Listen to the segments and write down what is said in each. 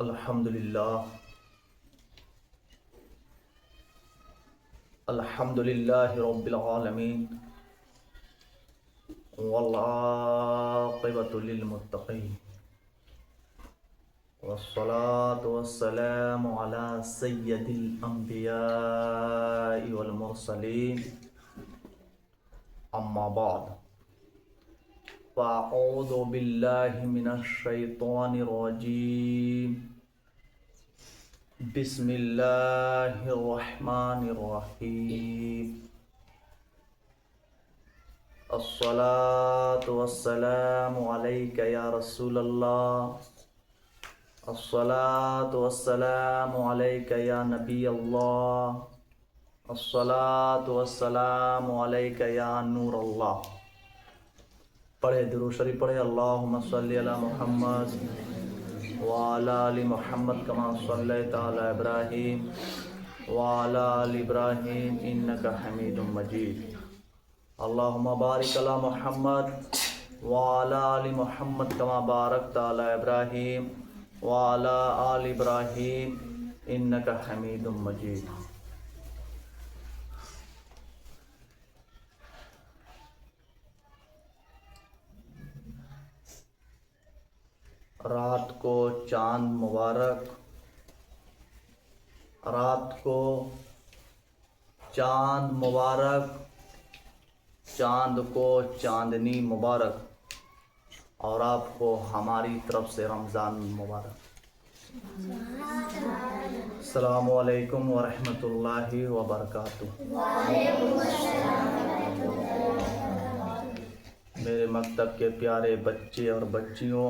الحمدللہ الحمدللہ رب العالمین والعاقبۃ للمتقین والصلاة والسلام علی سید الانبیاء والمرسلین اما بعد فاعوذ باللہ من الشیطان الرجیم بسم اللہ الرحمن الرحیم الصلاة والسلام علیک یا رسول اللہ الصلاة والسلام علیک یا نبی اللہ الصلاة والسلام علیک یا نور اللہ۔ پڑھے درود شریف پڑھے۔ اللہم صلی علی محمد وعلی آل محمد کما صلیت علی ابراہیم وعلی آل ابراہیم انک حمید مجید۔ اللہم بارک علی محمد وعلی آل محمد کما بارکت علی ابراہیم وعلی آل ابراہیم انک حمید مجید۔ رات کو چاند مبارک، رات کو چاند مبارک، چاند کو چاندنی مبارک، اور آپ کو ہماری طرف سے رمضان مبارک۔ السلام علیکم ورحمۃ اللہ وبرکاتہ۔ میرے مکتب کے پیارے بچے اور بچیوں،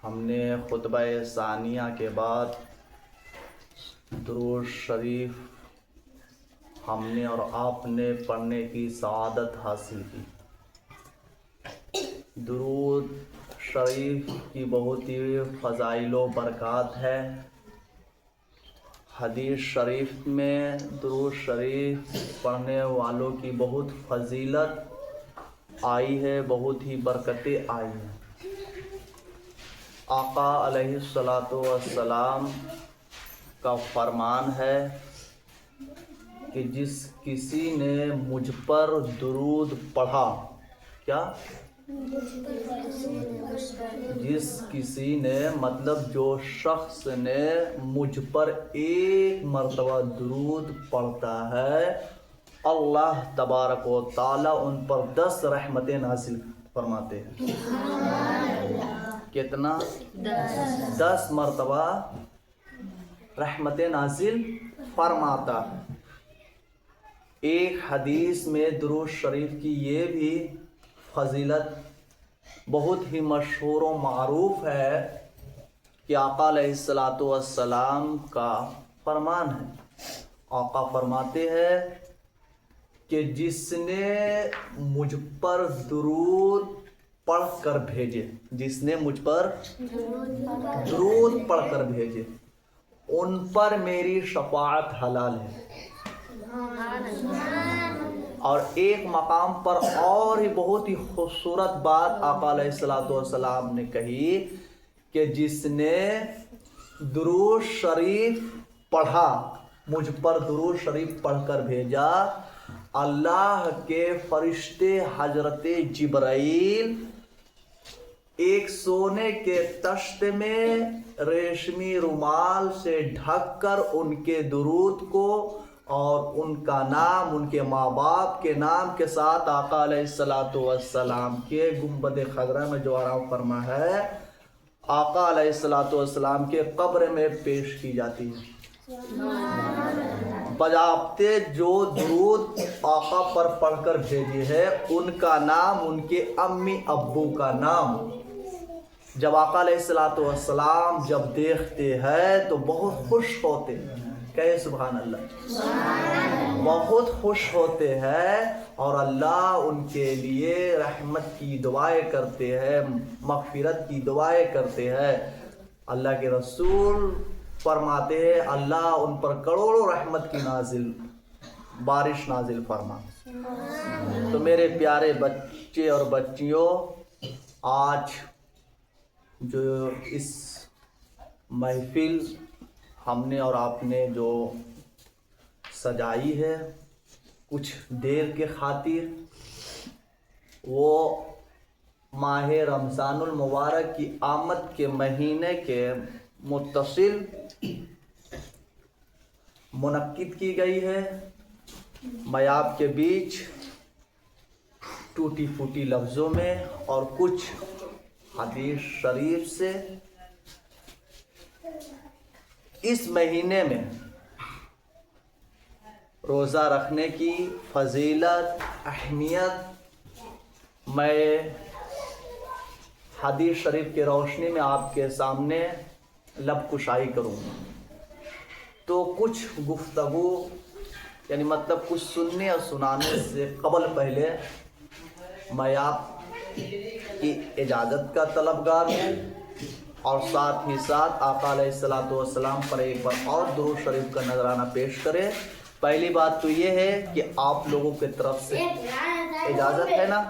ہم نے خطبہ ثانیہ کے بعد درود شریف ہم نے اور آپ نے پڑھنے کی سعادت حاصل کی۔ درود شریف کی بہت ہی فضائل و برکات ہے۔ حدیث شریف میں درود شریف پڑھنے والوں کی بہت فضیلت آئی ہے، بہت ہی برکتیں آئی ہیں۔ آقا علیہ الصلاۃ والسلام کا فرمان ہے کہ جس کسی نے مجھ پر درود پڑھا، کیا؟ جس کسی نے مطلب جو شخص نے مجھ پر ایک مرتبہ درود پڑھتا ہے، اللہ تبارک و تعالی ان پر 10 رحمتیں نازل فرماتے ہیں۔ کتنا؟ 10 مرتبہ رحمتیں نازل فرماتا ہے۔ ایک حدیث میں درود شریف کی یہ بھی فضیلت بہت ہی مشہور و معروف ہے کہ آقا علیہ الصلاۃ والسلام کا فرمان ہے۔ آقا فرماتے ہیں کہ جس نے مجھ پر درود پڑھ کر بھیجے، جس نے مجھ پر درود پڑھ کر بھیجے، ان پر میری شفاعت حلال ہے۔ اور ایک مقام پر اور ہی بہت ہی خوبصورت بات آقا علیہ الصلاۃ والسلام نے کہی کہ جس نے درود شریف پڑھا، مجھ پر درود شریف پڑھ کر بھیجا، اللہ کے فرشتے حضرت جبرائیل ایک سونے کے تشت میں ریشمی رومال سے ڈھک کر ان کے درود کو اور ان کا نام، ان کے ماں باپ کے نام کے ساتھ آقا علیہ الصلاۃ والسلام کے گنبد خضرا میں جو آرام فرما ہے، آقا علیہ الصلاۃ والسلام کے قبر میں پیش کی جاتی ہے۔ بجاتے جو درود آقا پر پڑھ کر بھیجے ہے، ان کا نام، ان کے امی ابو کا نام جب آقا علیہ الصلاۃ والسلام جب دیکھتے ہیں تو بہت خوش ہوتے ہیں۔ کہے سبحان اللہ۔ بہت خوش ہوتے ہیں اور اللہ ان کے لیے رحمت کی دعائیں کرتے ہیں، مغفرت کی دعائیں کرتے ہیں۔ اللہ کے رسول فرماتے ہیں اللہ ان پر کروڑوں رحمت کی بارش نازل فرما۔ تو میرے پیارے بچے اور بچیوں، آج جو اس محفل ہم نے اور آپ نے جو سجائی ہے کچھ دیر کے خاطر، وہ ماہ رمضان المبارک کی آمد کے مہینے کے متصل منعقد کی گئی ہے۔ میں آپ کے بیچ ٹوٹی پھوٹی لفظوں میں اور کچھ حدیث شریف سے اس مہینے میں روزہ رکھنے کی فضیلت، اہمیت میں حدیث شریف کی روشنی میں آپ کے سامنے لب کشائی کروں گا۔ تو کچھ گفتگو یعنی مطلب کچھ سننے اور سنانے سے قبل پہلے میں آپ کی اجازت کا طلبگار ہوں، اور ساتھ ہی ساتھ آقا علیہ الصلوۃ والسلام پر ایک بار اور درود شریف کا نذرانہ پیش کرے۔ پہلی بات تو یہ ہے کہ آپ لوگوں کی طرف سے اجازت ہے نا؟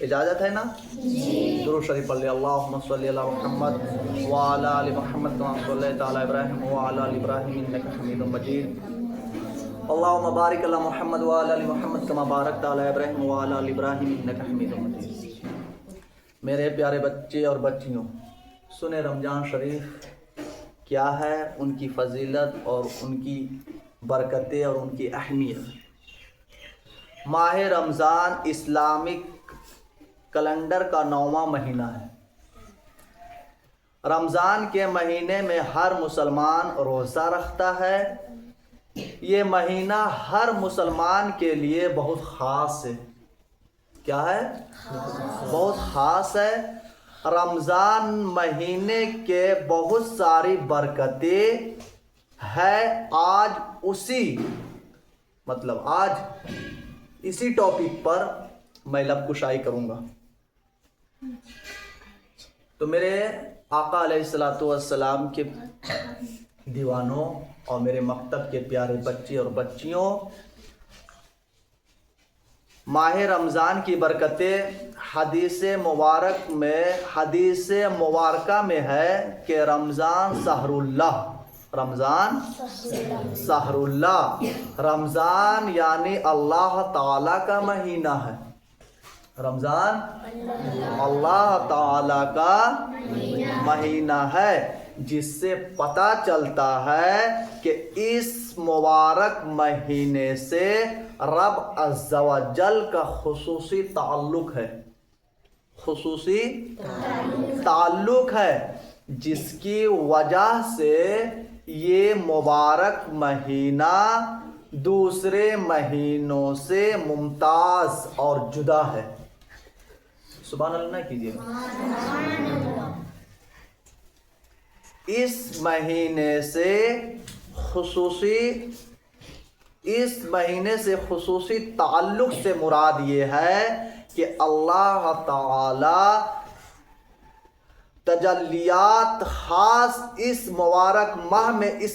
اجازت ہے نا؟ درود شریف پڑھ لیں۔ اللہم صلی علی محمد وعلی آل محمد کما صلیت علی ابراہیم وعلی آل ابراہیم انک حمید مجید۔ اللہم بارک علی محمد وعلی آل محمد کما بارکت علی ابراہیم وعلی آل ابراہیم انک حمید مجید۔ میرے پیارے بچے اور بچیوں، سنیں رمضان شریف کیا ہے، ان کی فضیلت اور ان کی برکتیں اور ان کی اہمیت۔ ماہ رمضان اسلامک کیلنڈر کا 9واں مہینہ ہے۔ رمضان کے مہینے میں ہر مسلمان روزہ رکھتا ہے۔ یہ مہینہ ہر مسلمان کے لیے بہت خاص ہے۔ کیا ہے؟ بہت خاص ہے۔ رمضان مہینے کے بہت ساری برکتیں ہیں۔ آج اسی ٹاپک پر میں لب کشائی کروں گا۔ تو میرے آقا علیہ الصلوۃ والسلام کے دیوانوں اور میرے مکتب کے پیارے بچے اور بچیوں، ماہ رمضان کی برکتیں حدیث مبارکہ میں ہے کہ رمضان شہر اللہ، رمضان یعنی اللہ تعالی کا مہینہ ہے۔ رمضان اللہ تعالی کا مہینہ ہے، جس سے پتہ چلتا ہے کہ اس مبارک مہینے سے رب عز و جل کا خصوصی تعلق ہے، جس کی وجہ سے یہ مبارک مہینہ دوسرے مہینوں سے ممتاز اور جدا ہے۔ سبحان اللہ نہ کیجیے۔ اس مہینے سے خصوصی تعلق سے مراد یہ ہے کہ اللہ تعالی تجلیات خاص اس مبارک ماہ میں اس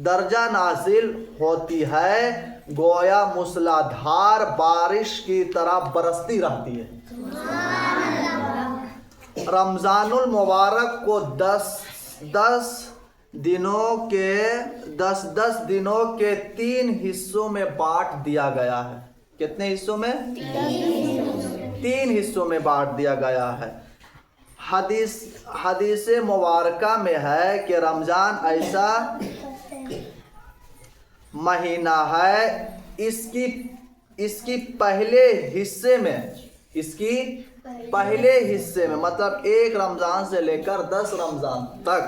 درجہ نازل ہوتی ہے، گویا موسلادھار بارش کی طرح برستی رہتی ہے۔ رمضان المبارک کو 10 دنوں کے 3 حصوں میں بانٹ دیا گیا ہے۔ کتنے حصوں میں؟ 3 حصوں میں بانٹ دیا گیا ہے۔ حدیث مبارکہ میں ہے کہ رمضان ایسا مہینہ ہے، اس کی پہلے حصے میں مطلب 1 رمضان سے لے کر 10 رمضان تک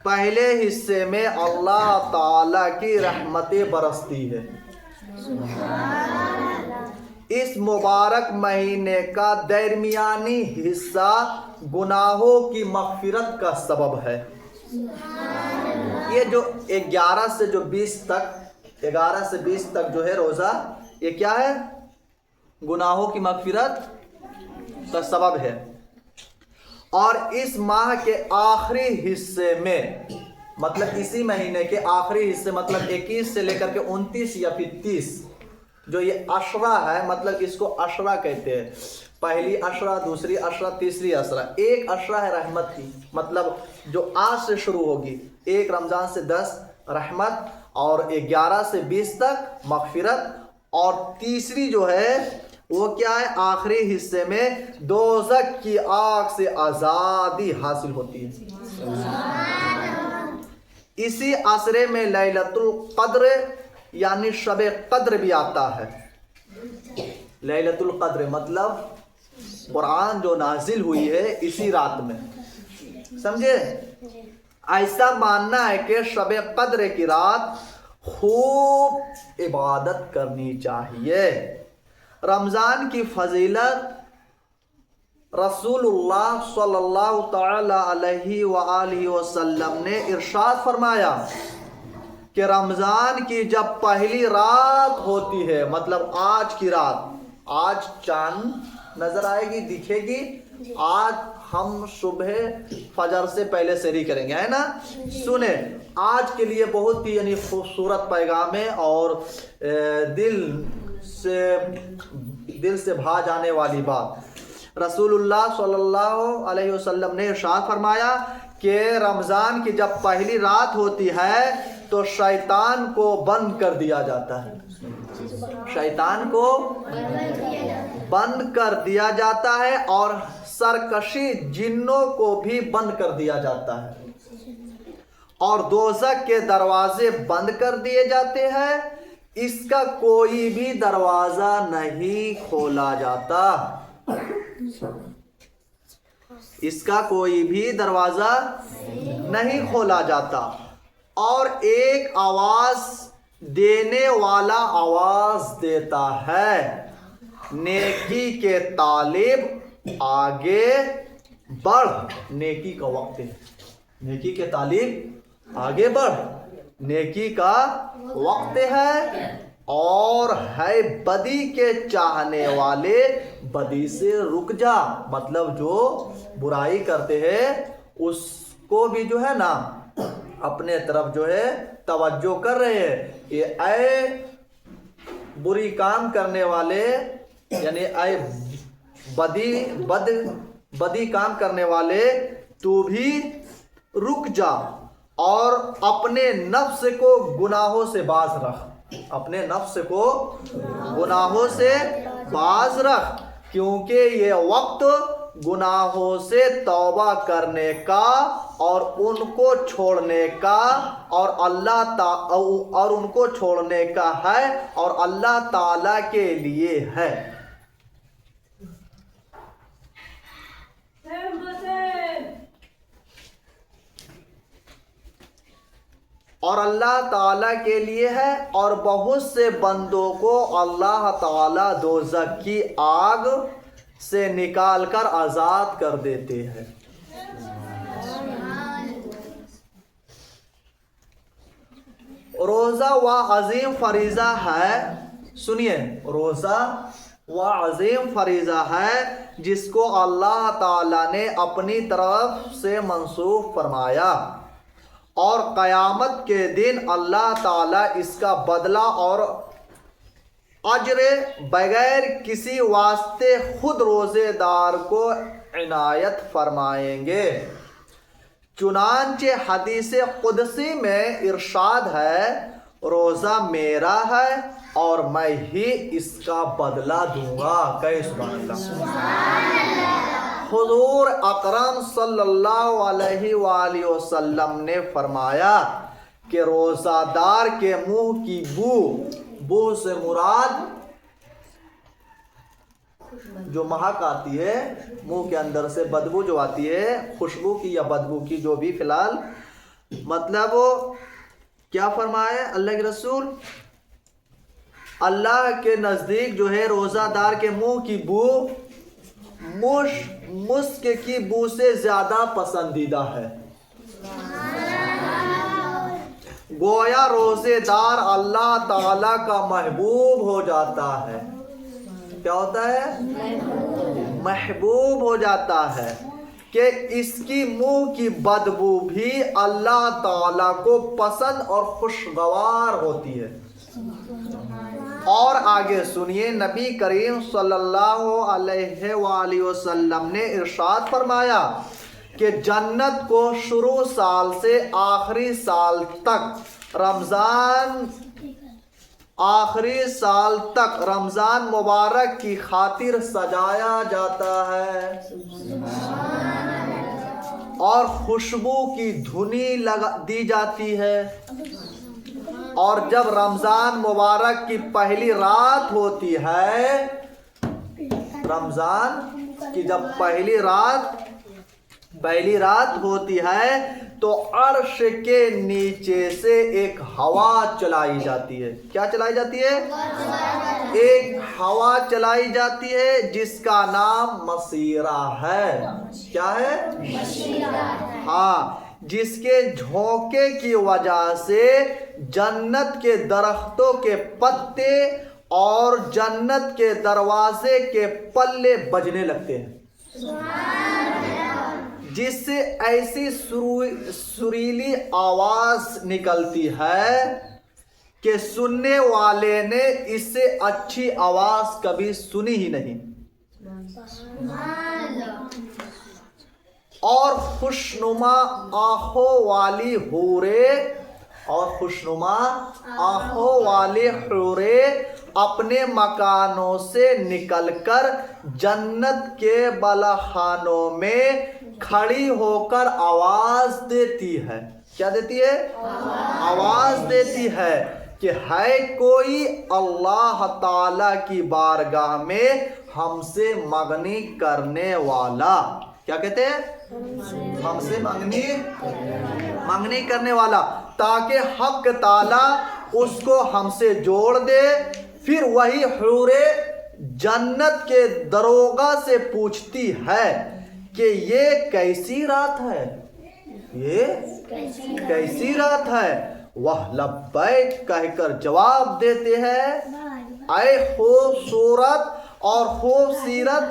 پہلے حصے میں اللہ تعالی کی رحمتیں برستی ہے۔ اس مبارک مہینے کا درمیانی حصہ گناہوں کی مغفرت کا سبب ہے۔ یہ جو 11 سے 20 تک جو ہے روزہ، یہ کیا ہے؟ گناہوں کی مغفرت کا سبب ہے۔ اور اس ماہ کے آخری حصے میں مطلب اسی مہینے کے آخری حصے مطلب 21 سے لے کر کے 29 یا پھر 30 جو یہ عشرہ ہے، مطلب اس کو عشرہ کہتے ہیں، پہلی عشرہ، دوسری عشرہ، تیسری عشرہ۔ ایک عشرہ ہے رحمت کی، مطلب جو آج سے شروع ہوگی، 1 رمضان سے 10 رحمت، اور 11 سے 20 تک مغفرت، اور تیسری جو ہے وہ کیا ہے، آخری حصے میں دوزخ کی آگ سے آزادی حاصل ہوتی ہے۔ اسی عشرے میں لیلۃ القدر یعنی شب قدر بھی آتا ہے۔ لیلۃ القدر مطلب قرآن جو نازل ہوئی ہے اسی رات میں، سمجھے؟ ایسا ماننا ہے کہ شب قدر کی رات خوب عبادت کرنی چاہیے۔ رمضان کی فضیلت رسول اللہ صلی اللہ تعالی علیہ وآلہ وسلم نے ارشاد فرمایا کہ رمضان کی جب پہلی رات ہوتی ہے، مطلب آج کی رات، آج چاند نظر آئے گی، دکھے گی، آج ہم صبح فجر سے پہلے سحری کریں گے، ہے نا؟ سنیں، آج کے لیے بہت ہی یعنی خوبصورت پیغام ہے اور دل سے بھا جانے والی بات۔ رسول اللہ صلی اللہ علیہ وسلم نے ارشاد فرمایا کہ رمضان کی جب پہلی رات ہوتی ہے تو شیطان کو بند کر دیا جاتا ہے، شیطان کو بند کر دیا جاتا ہے، اور سرکشی جنوں کو بھی بند کر دیا جاتا ہے، اور دوزخ کے دروازے بند کر دیے جاتے ہیں، اس کا کوئی بھی دروازہ نہیں کھولا جاتا، اس کا کوئی بھی دروازہ نہیں کھولا جاتا، اور ایک آواز دینے والا آواز دیتا ہے، نیکی کے طالب آگے بڑھ، نیکی کا وقت ہے، نیکی کے طالب آگے بڑھ، نیکی کا وقت ہے، اور ہے بدی کے چاہنے والے بدی سے رک جا، مطلب جو برائی کرتے ہیں اس کو بھی جو ہے نا اپنے طرف جو ہے توجہ کر رہے ہیں، یہ اے بری کام کرنے والے، یعنی اے بدی کام کرنے والے، تو بھی رک جا اور اپنے نفس کو گناہوں سے باز رکھ، اپنے نفس کو گناہوں سے باز رکھ، کیونکہ یہ وقت گناہوں سے توبہ کرنے کا اور ان کو چھوڑنے کا اور ان کو چھوڑنے کا ہے، اور اللہ تعالی کے لیے ہے۔ اور اللہ تعالیٰ کے لیے ہے، اور بہت سے بندوں کو اللہ تعالیٰ دوزخ کی آگ سے نکال کر آزاد کر دیتے ہیں۔ روزہ و عظیم فریضہ ہے، سنیے، روزہ و عظیم فریضہ ہے جس کو اللہ تعالیٰ نے اپنی طرف سے منسوخ فرمایا، اور قیامت کے دن اللہ تعالیٰ اس کا بدلہ اور اجر بغیر کسی واسطے خود روزے دار کو عنایت فرمائیں گے۔ چنانچہ حدیث قدسی میں ارشاد ہے، روزہ میرا ہے اور میں ہی اس کا بدلہ دوں گا۔ کہے سبحان اللہ۔ حضور اکرم صلی اللہ علیہ وآلہ وسلم نے فرمایا کہ روزہ دار کے منہ کی بو سے مراد جو مہک آتی ہے، منہ کے اندر سے بدبو جو آتی ہے، خوشبو کی یا بدبو کی، جو بھی فی الحال، مطلب کیا فرمائے اللہ کے رسول؟ اللہ کے نزدیک جو ہے روزہ دار کے منہ کی بو مسک کی بو سے زیادہ پسندیدہ ہے۔ گویا روزے دار اللہ تعالی کا محبوب ہو جاتا ہے۔ کیا ہوتا ہے؟ محبوب ہو جاتا ہے، کہ اس کی منہ کی بدبو بھی اللہ تعالی کو پسند اور خوشگوار ہوتی ہے۔ اور آگے سنیے نبی کریم صلی اللہ علیہ وآلہ وسلم نے ارشاد فرمایا کہ جنت کو شروع سال سے آخری سال تک رمضان مبارک کی خاطر سجایا جاتا ہے اور خوشبو کی دھنی دی جاتی ہے، اور جب رمضان مبارک کی پہلی رات ہوتی ہے، رمضان کی جب پہلی رات ہوتی ہے تو عرش کے نیچے سے ایک ہوا چلائی جاتی ہے۔ کیا چلائی جاتی ہے؟ ایک ہوا چلائی جاتی ہے جس کا نام مسیرہ ہے۔ کیا ہے؟ ہاں، جس کے جھونکے کی وجہ سے جنت کے درختوں کے پتے اور جنت کے دروازے کے پلے بجنے لگتے ہیں، جس سے ایسی سریلی آواز نکلتی ہے کہ سننے والے نے اس سے اچھی آواز کبھی سنی ہی نہیں۔ اور خوشنما آنکھوں والی حوریں اپنے مکانوں سے نکل کر جنت کے بلخانوں میں کھڑی ہو کر آواز دیتی ہے۔ کیا دیتی ہے؟ آواز دیتی ہے کہ ہے کوئی اللہ تعالی کی بارگاہ میں ہم سے منگنی کرنے والا۔ کیا کہتے ہیں؟ ہم سے منگنی کرنے والا، تاکہ حق تعالی اس کو ہم سے جوڑ دے۔ پھر وہی حوریں جنت کے دروغہ سے پوچھتی ہے کہ یہ کیسی رات ہے، یہ کیسی رات ہے؟ وہ لبیک کہہ کر جواب دیتے ہیں، اے خوبصورت اور خوبصیرت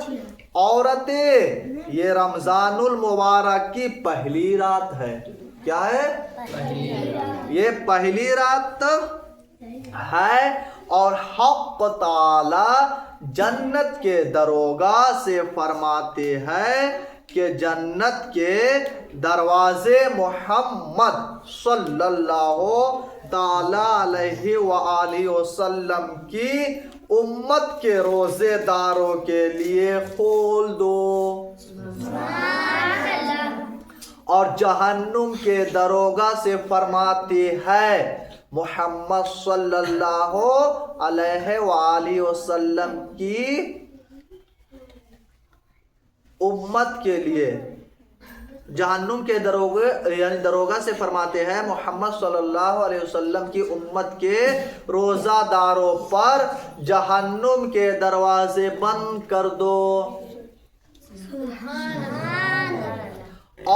عورتیں، یہ رمضان المبارک کی پہلی رات ہے۔ کیا ہے؟ یہ پہلی رات ہے، اور حق تعالی جنت کے دروغہ سے فرماتے ہیں کہ جنت کے دروازے محمد صلی اللہ تعالی علیہ وآلہ وسلم کی امت کے روزے داروں کے لیے کھول دو، اور جہنم کے دروغہ سے فرماتی ہے محمد صلی اللہ علیہ وآلہ وسلم کی امت کے لیے، جہنم کے دروغہ سے فرماتے ہیں محمد صلی اللہ علیہ وسلم کی امت کے روزہ داروں پر جہنم کے دروازے بند کر دو۔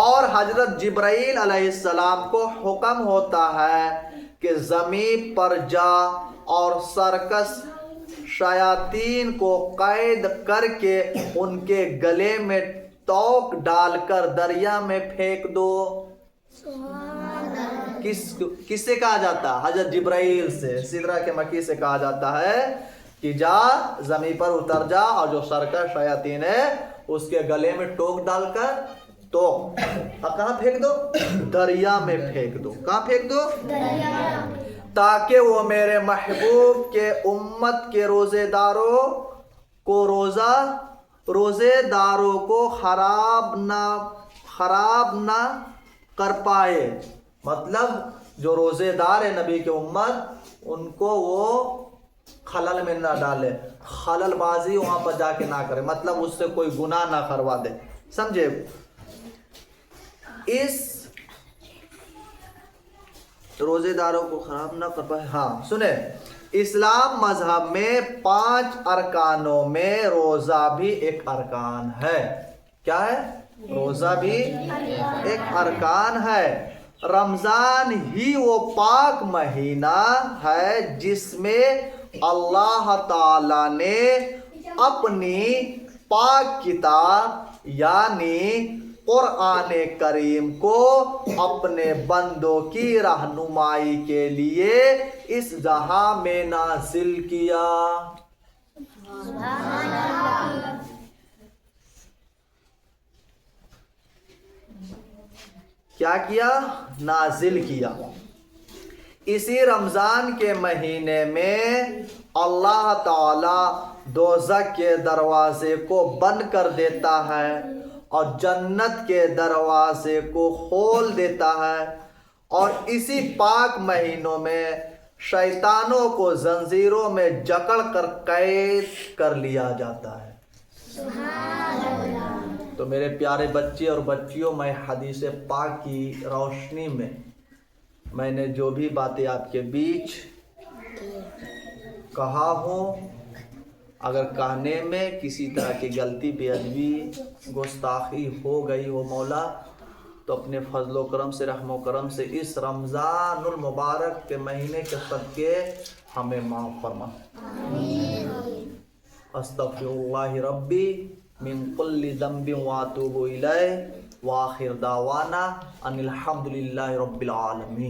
اور حضرت جبرائیل علیہ السلام کو حکم ہوتا ہے کہ زمین پر جا اور سرکس شیاطین کو قید کر کے ان کے گلے میں توق ڈال کر دریا میں پھینک دو۔ کس سے کہا جاتا ہے؟ حضرت جبرائیل سے، سدرہ کے مکی سے کہا جاتا ہے کہ جا زمین پر اتر جا اور جو سرکش شیاطین ہے اس کے گلے میں ٹوک ڈال کر تو کہاں پھینک دو؟ دریا میں پھینک دو۔ کہاں پھینک دو؟ دریا، تاکہ وہ میرے محبوب کے امت کے روزے داروں کو خراب نہ کر پائے۔ مطلب جو روزے دار ہے نبی کے امت، ان کو وہ خلل میں نہ ڈالے، خلل بازی وہاں پر جا کے نہ کرے، مطلب اس سے کوئی گناہ نہ کروا دے۔ سمجھے؟ اس روزے داروں کو خراب نہ کر پائے۔ ہاں سنیں، اسلام مذہب میں 5 ارکانوں میں روزہ بھی ایک ارکان ہے۔ کیا ہے؟ روزہ بھی ایک ارکان ہے۔ رمضان ہی وہ پاک مہینہ ہے جس میں اللہ تعالی نے اپنی پاک کتاب یعنی قرآن کریم کو اپنے بندوں کی رہنمائی کے لیے اس جہاں میں نازل کیا۔ کیا کیا؟ نازل کیا۔ اسی رمضان کے مہینے میں اللہ تعالی دوزخ کے دروازے کو بند کر دیتا ہے اور جنت کے دروازے کو کھول دیتا ہے، اور اسی پاک مہینوں میں شیطانوں کو زنجیروں میں جکڑ کر قید کر لیا جاتا ہے۔ تو میرے پیارے بچے اور بچیوں، میں حدیث پاک کی روشنی میں نے جو بھی باتیں آپ کے بیچ کہا ہوں، اگر کہنے میں کسی طرح کی غلطی، بے ادبی، گستاخی ہو گئی ہو مولا، تو اپنے فضل و کرم سے، رحم و کرم سے اس رمضان المبارک کے مہینے کے صدقے ہمیں معاف فرما۔ استغفر اللہ ربی من کل ذنب واتوب الیہ، وآخر دعوانا ان الحمد للہ رب العالمین۔